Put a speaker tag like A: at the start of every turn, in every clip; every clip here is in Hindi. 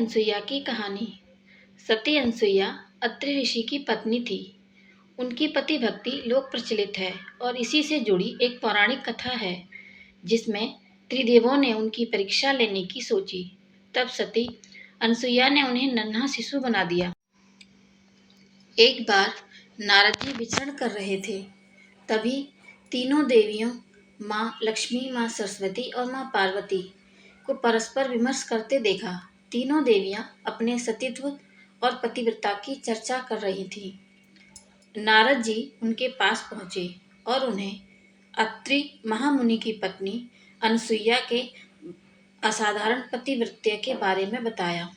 A: अनसुईया की कहानी। सती अनसुईया अत्रि ऋषि की पत्नी थी। उनकी पति भक्ति लोक प्रचलित है और इसी से जुड़ी एक पौराणिक कथा है जिसमें त्रिदेवों ने उनकी परीक्षा लेने की सोची। तब सती अनसुईया ने उन्हें नन्हा शिशु बना दिया। एक बार नारद जी विचरण कर रहे थे, तभी तीनों देवियों माँ लक्ष्मी, माँ सरस्वती और माँ पार्वती को परस्पर विमर्श करते देखा। तीनों देवियां अपने सतीत्व और पतिव्रता की चर्चा कर रही थीं। नारद जी उनके पास पहुंचे और उन्हें अत्रि महामुनि की पत्नी अनसुईया के असाधारण पतिव्रत्य के बारे में बताया।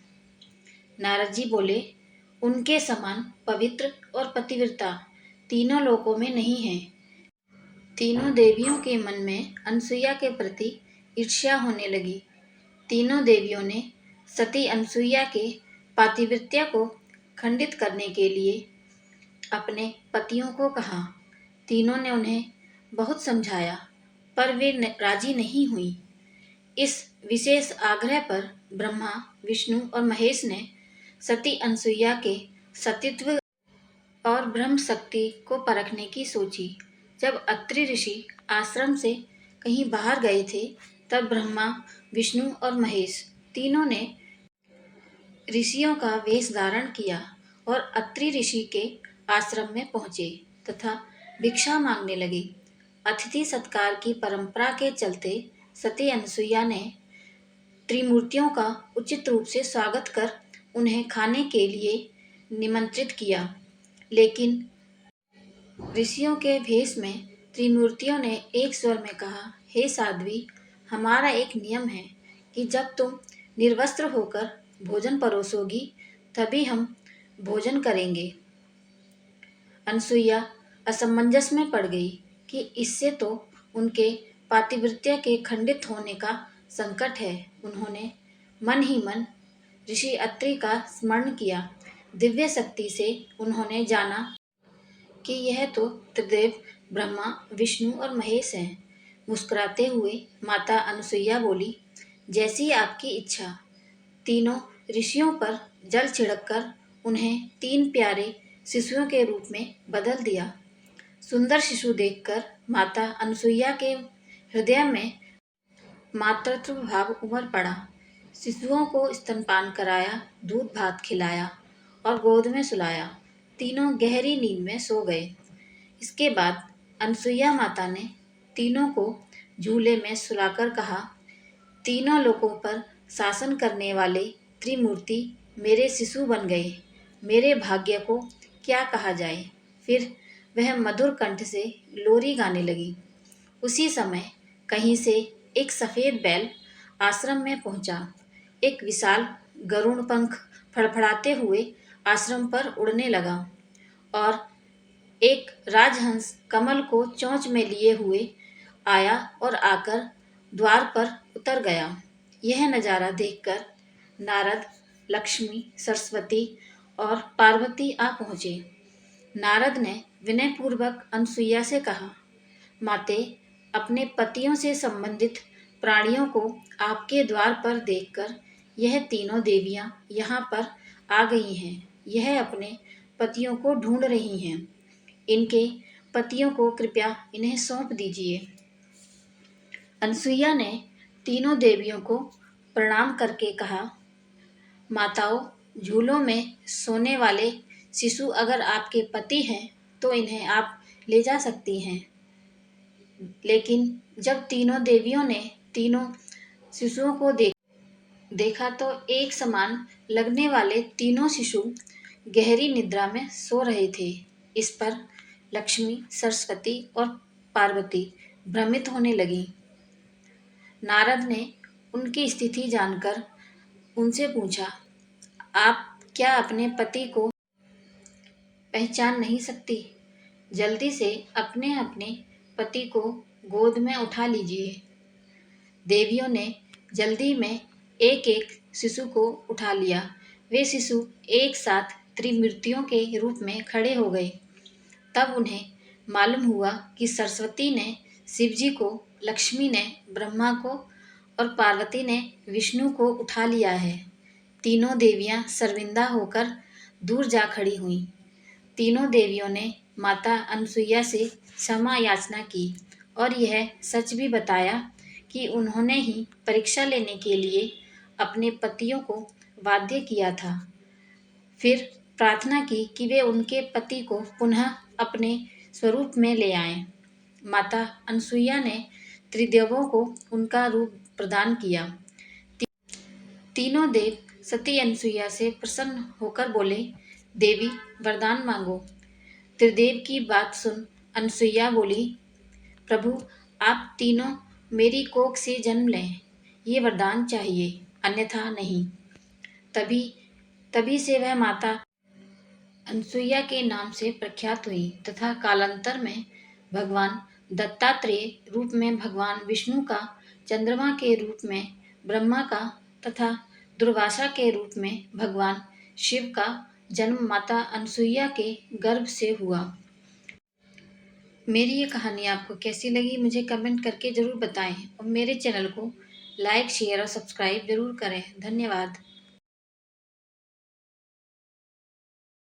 A: नारद जी बोले, उनके समान पवित्र और पतिव्रता तीनों लोकों में नहीं है। तीनों देवियों के मन में अनसुईया के प्रति ईर्ष्या होने लगी। तीनों देवियों ने सती अनसुईया के पातिव्रत्य को खंडित करने के लिए अपने पतियों को कहा। तीनों ने उन्हें बहुत समझाया, पर वे राजी नहीं हुई। इस विशेष आग्रह पर ब्रह्मा, विष्णु और महेश ने सती अनसुईया के सतीत्व और ब्रह्म शक्ति को परखने की सोची। जब अत्रि ऋषि आश्रम से कहीं बाहर गए थे, तब ब्रह्मा, विष्णु और महेश तीनों ने ऋषियों का वेश धारण किया और अत्रि ऋषि के आश्रम में पहुंचे तथा भिक्षा मांगने लगे। अतिथि सत्कार की परंपरा के चलते सती अनसुईया ने त्रिमूर्तियों का उचित रूप से स्वागत कर उन्हें खाने के लिए निमंत्रित किया। लेकिन ऋषियों के भेष में त्रिमूर्तियों ने एक स्वर में कहा, हे साध्वी, हमारा एक नियम है कि जब तुम निर्वस्त्र होकर भोजन परोसोगी तभी हम भोजन करेंगे। अनसुईया असमंजस में पड़ गई कि इससे तो उनके पातिव्रत्य के खंडित होने का संकट है। उन्होंने मन ही मन ऋषि अत्रि का स्मरण किया। दिव्य शक्ति से उन्होंने जाना कि यह तो त्रिदेव ब्रह्मा, विष्णु और महेश हैं। मुस्कुराते हुए माता अनसुईया बोली, जैसी आपकी इच्छा। तीनों ऋषियों पर जल छिड़ककर उन्हें तीन प्यारे शिशुओं के रूप में बदल दिया। सुंदर शिशु देखकर माता अनसुईया के हृदय में मातृत्व भाव उमड़ पड़ा। शिशुओं को स्तनपान कराया, दूध भात खिलाया और गोद में सुलाया। तीनों गहरी नींद में सो गए। इसके बाद अनसुईया माता ने तीनों को झूले में सुलाकर कहा, तीनों लोकों पर शासन करने वाले त्रिमूर्ति मेरे शिशु बन गए। मेरे भाग्य को क्या कहा जाए। फिर वह मधुर कंठ से लोरी गाने लगी। उसी समय कहीं से एक सफ़ेद बैल आश्रम में पहुंचा। एक विशाल गरुड़ पंख फड़फड़ाते हुए आश्रम पर उड़ने लगा और एक राजहंस कमल को चोंच में लिए हुए आया और आकर द्वार पर उतर गया। यह नज़ारा देखकर नारद, लक्ष्मी, सरस्वती और पार्वती आ पहुँचे। नारद ने विनयपूर्वक अनसुईया से कहा, माते, अपने पतियों से संबंधित प्राणियों को आपके द्वार पर देखकर यह तीनों देवियां यहाँ पर आ गई हैं। यह अपने पतियों को ढूंढ रही हैं। इनके पतियों को कृपया इन्हें सौंप दीजिए। अनसुईया ने तीनों देवियों को प्रणाम करके कहा, माताओं, झूलों में सोने वाले शिशु अगर आपके पति हैं तो इन्हें आप ले जा सकती हैं। लेकिन जब तीनों देवियों ने तीनों शिशुओं को देखा तो एक समान लगने वाले तीनों शिशु गहरी निद्रा में सो रहे थे। इस पर लक्ष्मी, सरस्वती और पार्वती भ्रमित होने लगी। नारद ने उनकी स्थिति जानकर उनसे पूछा, आप क्या अपने पति को पहचान नहीं सकती? जल्दी से अपने अपने पति को गोद में उठा लीजिए। देवियों ने जल्दी में एक एक शिशु को उठा लिया। वे शिशु एक साथ त्रिमूर्तियों के रूप में खड़े हो गए। तब उन्हें मालूम हुआ कि सरस्वती ने शिव जी को, लक्ष्मी ने ब्रह्मा को और पार्वती ने विष्णु को उठा लिया है। तीनों देवियां शर्मिंदा होकर दूर जा खड़ी हुईं। तीनों देवियों ने माता अनसुईया से क्षमा याचना की और यह सच भी बताया कि उन्होंने ही परीक्षा लेने के लिए अपने पतियों को बाध्य किया था। फिर प्रार्थना की कि वे उनके पति को पुनः अपने स्वरूप में ले आएं। माता अनसुईया ने त्रिदेवों को उनका रूप प्रदान किया। तीनों देव सती अनसुईया से प्रसन्न होकर बोले, देवी वरदान मांगो। त्रिदेव की बात सुन अनसुईया बोली, प्रभु आप तीनों मेरी कोख से जन्म लें, ये वरदान चाहिए, अन्यथा नहीं। तभी तभी से वह माता अनसुईया के नाम से प्रख्यात हुई तथा कालांतर में भगवान दत्तात्रेय रूप में भगवान विष्णु का, चंद्रमा के रूप में ब्रह्मा का तथा दुर्वासा के रूप में भगवान शिव का जन्म माता अनसुईया के गर्भ से हुआ। मेरी ये कहानी आपको कैसी लगी मुझे कमेंट करके ज़रूर बताएं और मेरे चैनल को लाइक शेयर और सब्सक्राइब ज़रूर करें। धन्यवाद।